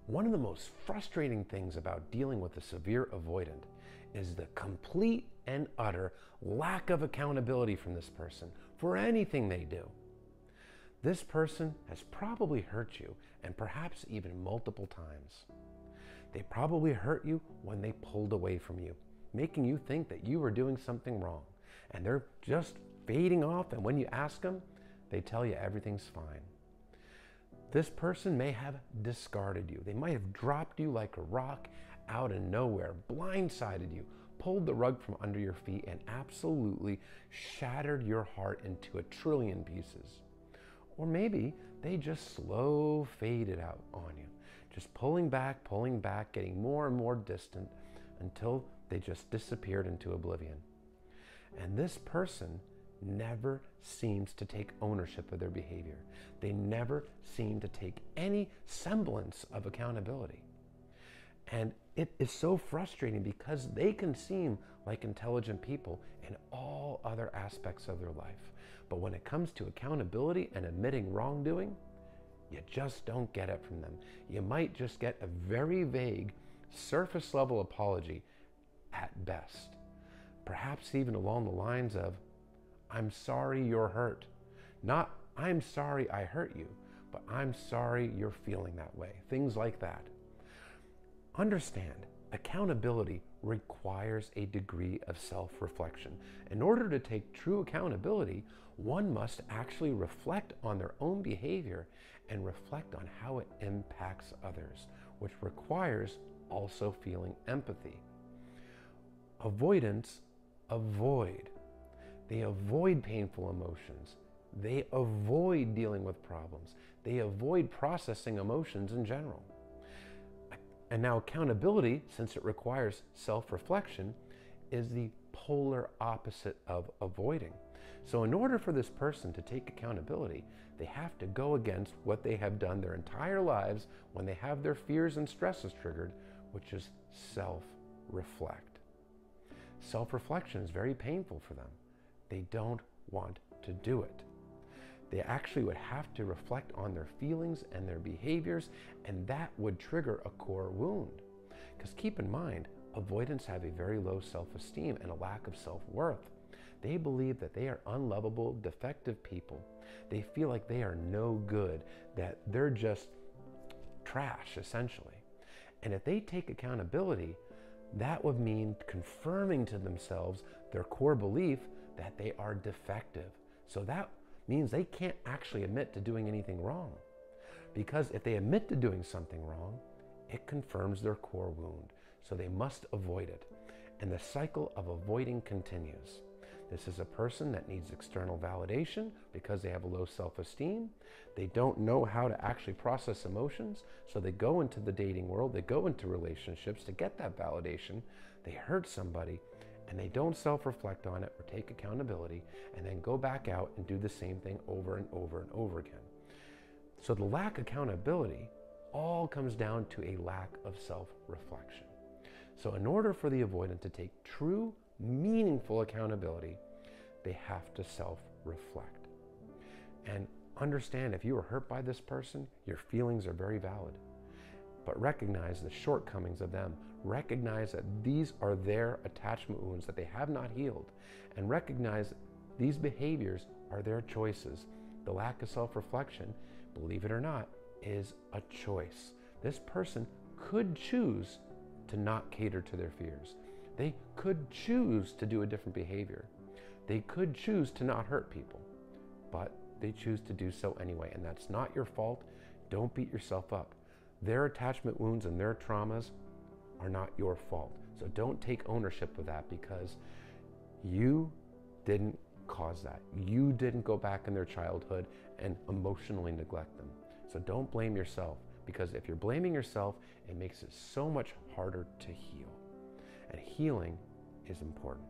One of the most frustrating things about dealing with a severe avoidant is the complete and utter lack of accountability from this person for anything they do. This person has probably hurt you, and perhaps even multiple times. They probably hurt you when they pulled away from you, making you think that you were doing something wrong, and they're just fading off, and when you ask them, they tell you everything's fine. This person may have discarded you. They might have dropped you like a rock out of nowhere, blindsided you, pulled the rug from under your feet, and absolutely shattered your heart into a trillion pieces. Or maybe they just slow faded out on you, just pulling back, getting more and more distant until they just disappeared into oblivion. And this person never seems to take ownership of their behavior. They never seem to take any semblance of accountability. And it is so frustrating because they can seem like intelligent people in all other aspects of their life. But when it comes to accountability and admitting wrongdoing, you just don't get it from them. You might just get a very vague, surface level apology at best. Perhaps even along the lines of, "I'm sorry you're hurt." Not, "I'm sorry I hurt you," but "I'm sorry you're feeling that way." Things like that. Understand, accountability requires a degree of self-reflection. In order to take true accountability, one must actually reflect on their own behavior and reflect on how it impacts others, which requires also feeling empathy. Avoidants avoid. They avoid painful emotions. They avoid dealing with problems. They avoid processing emotions in general. And now accountability, since it requires self-reflection, is the polar opposite of avoiding. So in order for this person to take accountability, they have to go against what they have done their entire lives when they have their fears and stresses triggered, which is self-reflect. Self-reflection is very painful for them. They don't want to do it. They actually would have to reflect on their feelings and their behaviors, and that would trigger a core wound. Because keep in mind, avoidants have a very low self-esteem and a lack of self-worth. They believe that they are unlovable, defective people. They feel like they are no good, that they're just trash, essentially. And if they take accountability, that would mean confirming to themselves their core belief that they are defective. So that means they can't actually admit to doing anything wrong. Because if they admit to doing something wrong, it confirms their core wound. So they must avoid it. And the cycle of avoiding continues. This is a person that needs external validation because they have a low self-esteem. They don't know how to actually process emotions, so they go into the dating world, they go into relationships to get that validation. They hurt somebody, and they don't self-reflect on it or take accountability, and then go back out and do the same thing over and over and over again. So the lack of accountability all comes down to a lack of self-reflection. So in order for the avoidant to take true, meaningful accountability, they have to self-reflect. And understand, if you were hurt by this person, your feelings are very valid. But recognize the shortcomings of them. Recognize that these are their attachment wounds that they have not healed. And recognize these behaviors are their choices. The lack of self-reflection, believe it or not, is a choice. This person could choose to not cater to their fears. They could choose to do a different behavior. They could choose to not hurt people, but they choose to do so anyway, and that's not your fault. Don't beat yourself up. Their attachment wounds and their traumas are not your fault. So don't take ownership of that, because you didn't cause that. You didn't go back in their childhood and emotionally neglect them. So don't blame yourself, because if you're blaming yourself, it makes it so much harder to heal. And healing is important.